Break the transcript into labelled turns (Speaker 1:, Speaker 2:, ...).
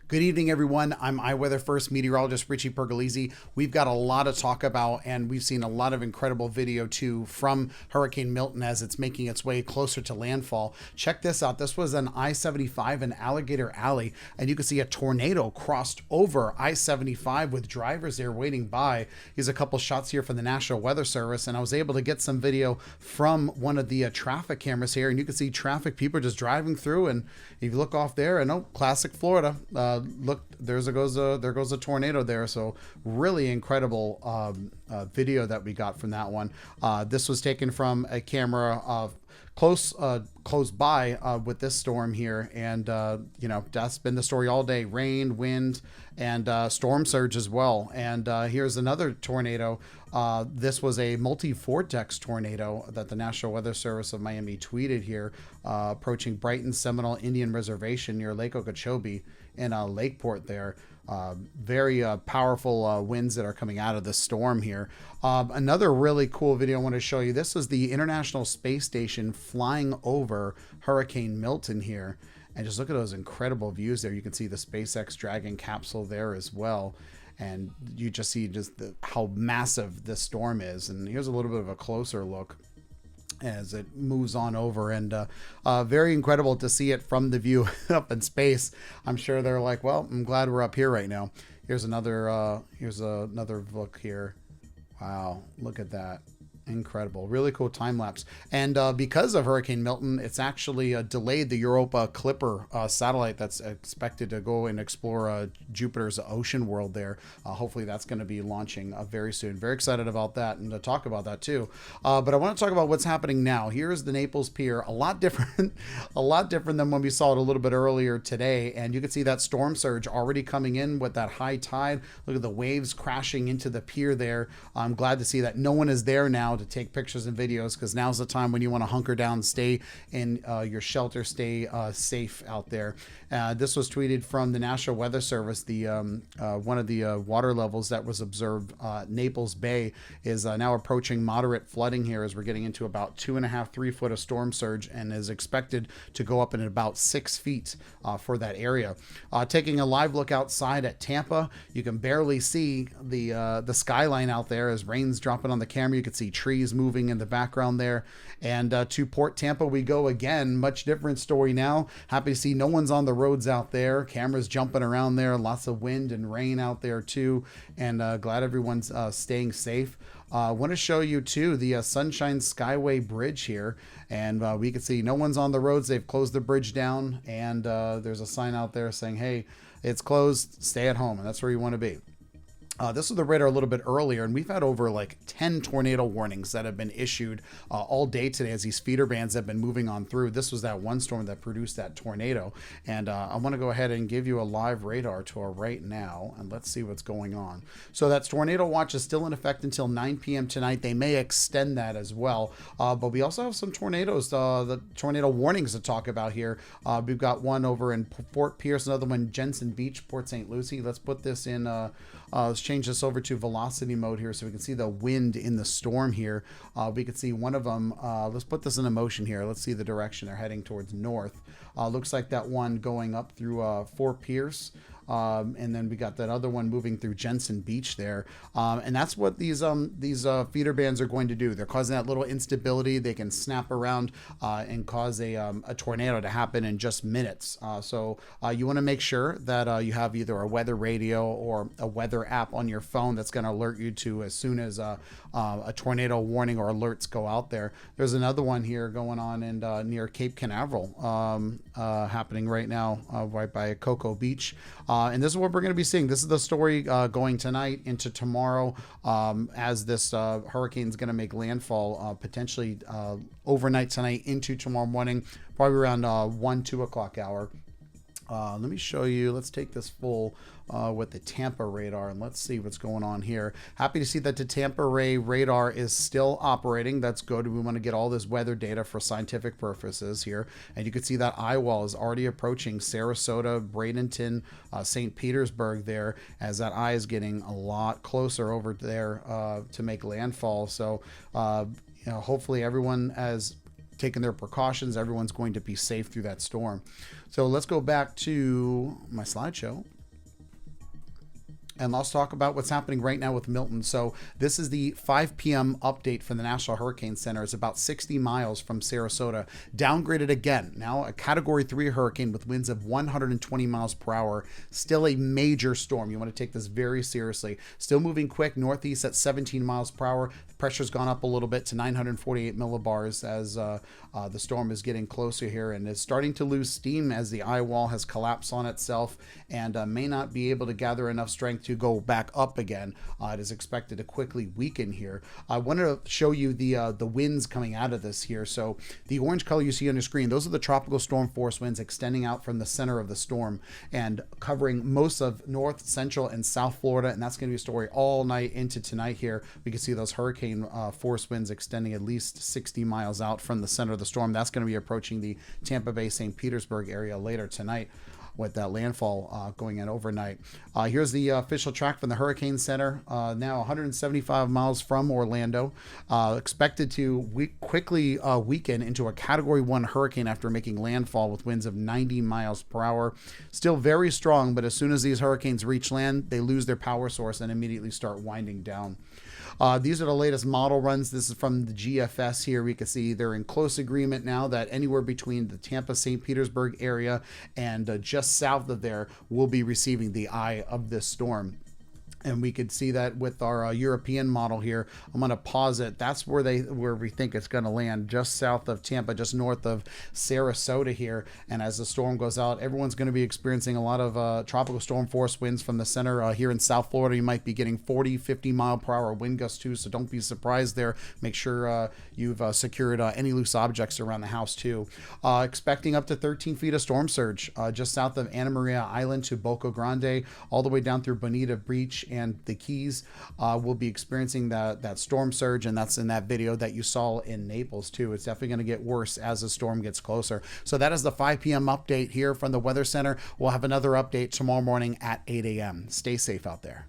Speaker 1: Good evening, everyone. I'm iWeather First meteorologist Richie. We've got a lot to talk about, and we've seen a lot of incredible video too from Hurricane Milton as it's making its way closer to landfall. Check this out. This was an I-75 in Alligator Alley, and you can see a tornado crossed over I-75 with drivers there waiting by. Here's a couple shots here from the National Weather Service, and I was able to get some video from one of the traffic cameras here, and you can see traffic, people just driving through, and if you look off there, and classic Florida. Look, there goes a tornado there. So really incredible video that we got from that one. This was taken from a camera close by with this storm here, and that's been the story all day: rain, wind, and storm surge as well. And here's another tornado. This was a multi-vortex tornado that the National Weather Service of Miami tweeted here, approaching Brighton Seminole Indian Reservation near Lake Okeechobee in Lakeport there. Very powerful winds that are coming out of the storm here. Another really cool video I want to show you. This is the International Space Station flying over Hurricane Milton here. And just look at those incredible views there. You can see the SpaceX Dragon capsule there as well. And you just see how massive this storm is. And here's a little bit of a closer look as it moves on over, and very incredible to see it from the view up in space. I'm sure they're like, well, I'm glad we're up here right now. Here's another look here. Wow, look at that. Incredible. Really cool time lapse. And because of Hurricane Milton, it's actually delayed the Europa Clipper satellite that's expected to go and explore Jupiter's ocean world there. Hopefully that's going to be launching very soon. Very excited about that and to talk about that too. But I want to talk about what's happening now. Here's the Naples Pier. A lot different than when we saw it a little bit earlier today. And you can see that storm surge already coming in with that high tide. Look at the waves crashing into the pier there. I'm glad to see that no one is there now to take pictures and videos, because now's the time when you want to hunker down, stay in your shelter, stay safe out there. This was tweeted from the National Weather Service. The one of the water levels that was observed, Naples Bay, is now approaching moderate flooding here as we're getting into about 2.5–3 foot of storm surge, and is expected to go up in about 6 feet for that area. Taking a live look outside at Tampa, you can barely see the skyline out there as rain's dropping on the camera. You can see trees moving in the background there. And to Port Tampa we go again. Much different story now. Happy to see no one's on the roads out there. Cameras jumping around there. Lots of wind and rain out there too. And glad everyone's staying safe. I want to show you too the Sunshine Skyway Bridge here, and we can see no one's on the roads. They've closed the bridge down, and there's a sign out there saying, hey, it's closed, stay at home, and that's where you want to be. This was the radar a little bit earlier, and we've had over like 10 tornado warnings that have been issued all day today as these feeder bands have been moving on through. This was that one storm that produced that tornado, and I want to go ahead and give you a live radar tour right now, and let's see what's going on. So that tornado watch is still in effect until 9 p.m. tonight. They may extend that as well, but we also have some tornadoes, the tornado warnings to talk about here. We've got one over in Fort Pierce, another one Jensen Beach, Port St. Lucie. Let's put this in let's change this over to velocity mode here so we can see the wind in the storm here. We can see one of them. Let's put this in motion here. Let's see the direction they're heading towards north. Looks like that one going up through Fort Pierce. And then we got that other one moving through Jensen Beach there. And that's what these feeder bands are going to do. They're causing that little instability. They can snap around and cause a tornado to happen in just minutes. So you want to make sure that you have either a weather radio or a weather app on your phone that's going to alert you to as soon as a tornado warning or alerts go out there. There's another one here going on in near Cape Canaveral happening right now, right by Cocoa Beach. And this is what we're going to be seeing. This is the story going tonight into tomorrow as this hurricane is going to make landfall potentially overnight tonight into tomorrow morning, probably around 1–2 o'clock hour. Let me show you. Let's take this full with the Tampa radar, and let's see what's going on here. Happy to see that the Tampa Bay radar is still operating. That's good. We want to get all this weather data for scientific purposes here. And you can see that eye wall is already approaching Sarasota, Bradenton, St. Petersburg there, as that eye is getting a lot closer over there to make landfall. So, hopefully everyone has taken their precautions. Everyone's going to be safe through that storm. So let's go back to my slideshow And let's talk about what's happening right now with Milton. So this is the 5 p.m. update from the National Hurricane Center. It's about 60 miles from Sarasota. Downgraded again. Now a Category 3 hurricane with winds of 120 miles per hour. Still a major storm. You want to take this very seriously. Still moving quick northeast at 17 miles per hour. The pressure's gone up a little bit to 948 millibars as the storm is getting closer here and is starting to lose steam as the eye wall has collapsed on itself and may not be able to gather enough strength to go back up again. It is expected to quickly weaken here. I wanted to show you the winds coming out of this here. So the orange color you see on your screen, those are the tropical storm force winds extending out from the center of the storm and covering most of North, Central, and South Florida. And that's going to be a story all night into tonight here. We can see those hurricane force winds extending at least 60 miles out from the center of the storm. That's going to be approaching the Tampa Bay, St. Petersburg area later tonight, with that landfall going in overnight. Here's the official track from the Hurricane Center. Now 175 miles from Orlando. Expected to quickly weaken into a Category 1 hurricane after making landfall with winds of 90 miles per hour. Still very strong, but as soon as these hurricanes reach land, they lose their power source and immediately start winding down. These are the latest model runs. This is from the GFS here. We can see they're in close agreement now that anywhere between the Tampa, St. Petersburg area and just south of there will be receiving the eye of this storm. And we could see that with our European model here. I'm going to pause it. That's where we think it's going to land, just south of Tampa, just north of Sarasota here. And as the storm goes out, everyone's going to be experiencing a lot of tropical storm force winds from the center. Here in South Florida, you might be getting 40, 50 mile per hour wind gusts too. So don't be surprised there. Make sure you've secured any loose objects around the house too. Expecting up to 13 feet of storm surge just south of Anna Maria Island to Boca Grande, all the way down through Bonita Beach and the Keys. Will be experiencing that storm surge, and that's in that video that you saw in Naples too. It's definitely going to get worse as the storm gets closer. So that is the 5 p.m. update here from the Weather Center. We'll have another update tomorrow morning at 8 a.m. Stay safe out there.